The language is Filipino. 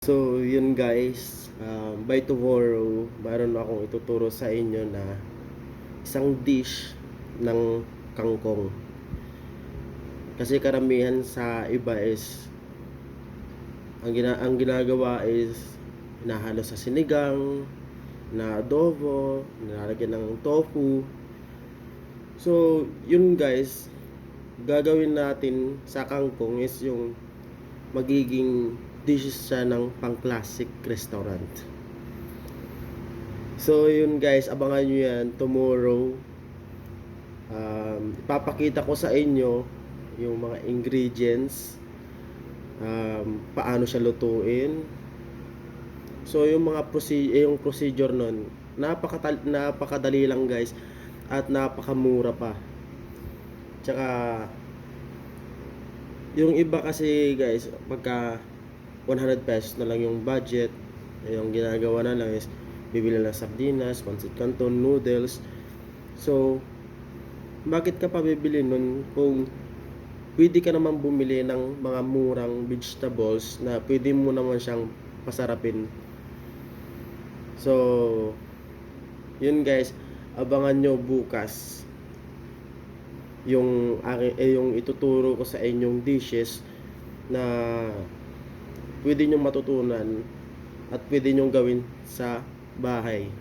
So, yun guys, by tomorrow, mayroon akong ituturo sa inyo na isang dish ng kangkong. Kasi karamihan sa iba is, ang ginagawa is, hinahalo sa sinigang, na adobo, nilalagyan ng tofu. So, yun guys, gagawin natin sa kangkong is yung magiging dishes siya ng pang-classic restaurant. So yun guys, abangan nyo yan tomorrow. Ipapakita ko sa inyo yung mga ingredients, paano siya lutuin. So yung yung procedure nun, napakadali lang guys, at napakamura pa. Tsaka yung iba kasi guys, pagka 100 pesos na lang yung budget, yung ginagawa na lang is bibili ng sardinas, pancit canton, noodles. So bakit ka pa bibili nun kung pwede ka naman bumili ng mga murang vegetables na pwede mo naman siyang pasarapin. So yun guys, abangan nyo bukas yung ituturo ko sa inyong dishes na pwede nyo matutunan at pwede nyo gawin sa bahay.